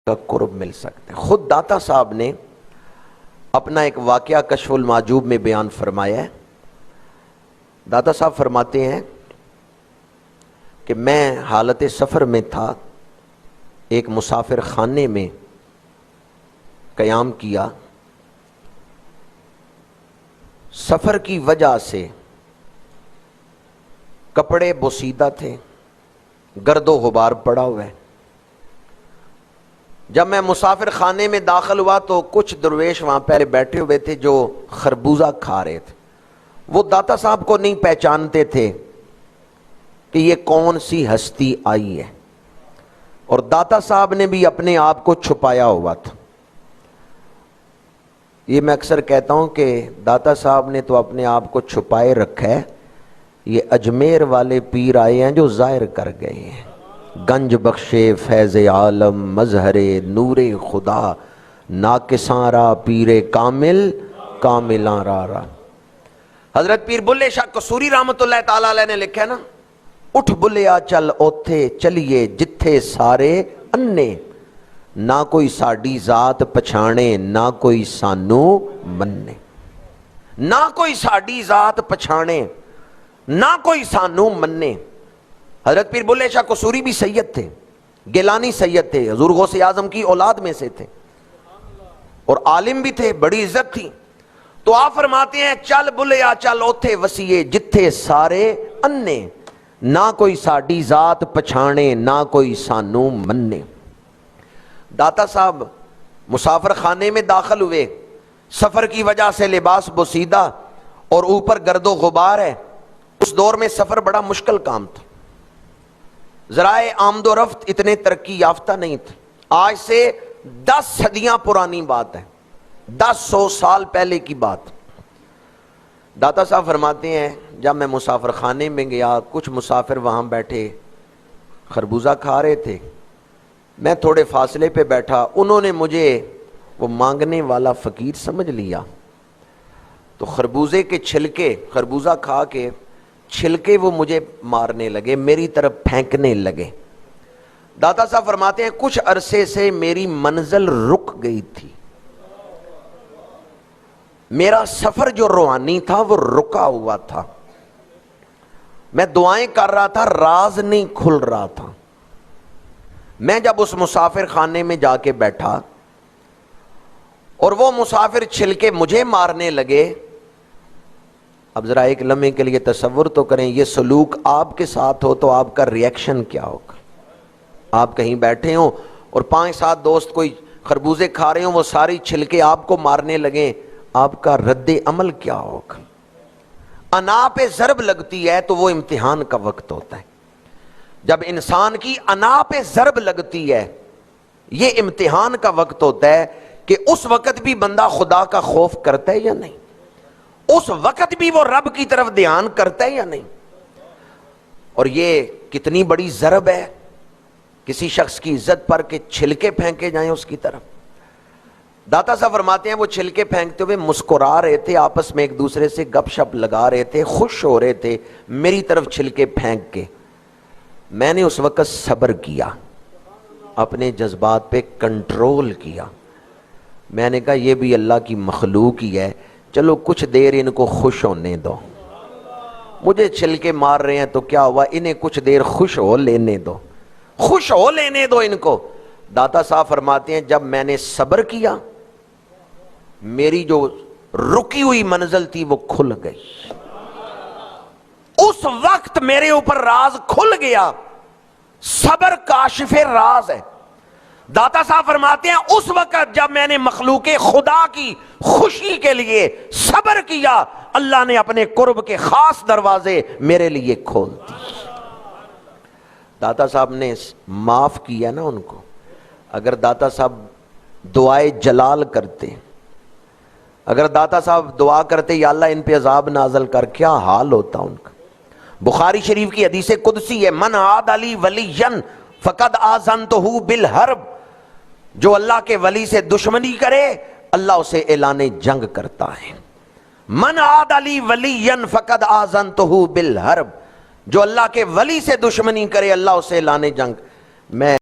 کا قرب مل سکتا ہے۔ خود داتا صاحب نے اپنا ایک واقعہ کشف المعجوب میں بیان فرمایا ہے۔ داتا صاحب فرماتے ہیں کہ میں حالت سفر میں تھا، ایک مسافر خانے میں قیام کیا، سفر کی وجہ سے کپڑے بوسیدہ تھے، گرد و غبار پڑا ہوا ہے۔ جب میں مسافر خانے میں داخل ہوا تو کچھ درویش وہاں پہلے بیٹھے ہوئے تھے جو خربوزہ کھا رہے تھے۔ وہ داتا صاحب کو نہیں پہچانتے تھے کہ یہ کون سی ہستی آئی ہے، اور داتا صاحب نے بھی اپنے آپ کو چھپایا ہوا تھا۔ یہ میں اکثر کہتا ہوں کہ داتا صاحب نے تو اپنے آپ کو چھپائے رکھا ہے، یہ اجمیر والے پیر آئے ہیں جو ظاہر کر گئے ہیں۔ گنج بخشے فیض عالم مظہر نور خدا، ناقصاں را پیر کامل کاملاں را۔ حضرت پیر بلے شاہ قصوری رحمت اللہ تعالی علیہ نے لکھا ہے نا، اٹھ بلیا چل اوتھے چلیے جتھے سارے انے، نہ کوئی ساڈی ذات پچھانے نہ کوئی سانو مننے۔ نہ کوئی ساڈی ذات پچھانے نہ کوئی سانو مننے۔ حضرت پیر بلے شاہ قصوری بھی سید تھے، گیلانی سید تھے، حضور غوث اعظم کی اولاد میں سے تھے، اور عالم بھی تھے، بڑی عزت تھی۔ تو آپ فرماتے ہیں چل بلیا چل اوتھے وسیے جتھے سارے انے، نہ کوئی ساڈی ذات پچھانے نہ کوئی سانو مننے۔ داتا صاحب مسافر خانے میں داخل ہوئے، سفر کی وجہ سے لباس بوسیدہ اور اوپر گرد و غبار ہے۔ اس دور میں سفر بڑا مشکل کام تھا، ذرائع آمد و رفت اتنے ترقی یافتہ نہیں تھے۔ آج سے 10 صدیاں پرانی بات ہے، 100 سال پہلے کی بات۔ داتا صاحب فرماتے ہیں جب میں مسافر خانے میں گیا، کچھ مسافر وہاں بیٹھے خربوزہ کھا رہے تھے، میں تھوڑے فاصلے پہ بیٹھا، انہوں نے مجھے وہ مانگنے والا فقیر سمجھ لیا، تو خربوزے کے چھلکے، خربوزہ کھا کے چھلکے وہ مجھے مارنے لگے، میری طرف پھینکنے لگے۔ داتا صاحب فرماتے ہیں کچھ عرصے سے میری منزل رک گئی تھی، میرا سفر جو روحانی تھا وہ رکا ہوا تھا، میں دعائیں کر رہا تھا، راز نہیں کھل رہا تھا۔ میں جب اس مسافر خانے میں جا کے بیٹھا اور وہ مسافر چھلکے مجھے مارنے لگے، اب ذرا ایک لمحے کے لیے تصور تو کریں، یہ سلوک آپ کے ساتھ ہو تو آپ کا ریئیکشن کیا ہوگا؟ آپ کہیں بیٹھے ہوں اور 5-7 دوست کوئی خربوزے کھا رہے ہوں، وہ ساری چھلکے آپ کو مارنے لگیں، آپ کا رد عمل کیا ہوگا؟ انا پہ ضرب لگتی ہے تو وہ امتحان کا وقت ہوتا ہے۔ جب انسان کی انا پہ ضرب لگتی ہے، یہ امتحان کا وقت ہوتا ہے کہ اس وقت بھی بندہ خدا کا خوف کرتا ہے یا نہیں، اس وقت بھی وہ رب کی طرف دھیان کرتا ہے یا نہیں۔ اور یہ کتنی بڑی ضرب ہے کسی شخص کی عزت پر کہ چھلکے پھینکے جائیں اس کی طرف۔ داتا صاحب فرماتے ہیں وہ چھلکے پھینکتے ہوئے مسکرا رہے تھے، آپس میں ایک دوسرے سے گپ شپ لگا رہے تھے، خوش ہو رہے تھے میری طرف چھلکے پھینک کے۔ میں نے اس وقت صبر کیا، اپنے جذبات پہ کنٹرول کیا۔ میں نے کہا یہ بھی اللہ کی مخلوق ہی ہے، چلو کچھ دیر ان کو خوش ہونے دو، مجھے چھلکے مار رہے ہیں تو کیا ہوا، انہیں کچھ دیر خوش ہو لینے دو، خوش ہو لینے دو ان کو۔ داتا صاحب فرماتے ہیں جب میں نے صبر کیا، میری جو رکی ہوئی منزل تھی وہ کھل گئی، اس وقت میرے اوپر راز کھل گیا۔ صبر کاشف راز ہے۔ داتا صاحب فرماتے ہیں اس وقت جب میں نے مخلوق خدا کی خوشی کے لیے صبر کیا، اللہ نے اپنے قرب کے خاص دروازے میرے لیے کھول دیے۔ داتا صاحب نے معاف کیا نا ان کو۔ اگر داتا صاحب دعائے جلال کرتے، اگر داتا صاحب دعا کرتے یا اللہ ان پہ عذاب نازل کر، کیا حال ہوتا ان کا۔ بخاری شریف کی حدیث قدسی ہے، من عاد لی ولیا فقد آذنتہ بالحرب، جو اللہ کے ولی سے دشمنی کرے اللہ اسے اعلان جنگ کرتا ہے۔ من عاد لی ولیا فقد آذنتہ بالحرب، جو اللہ کے ولی سے دشمنی کرے اللہ اسے اعلان جنگ۔ میں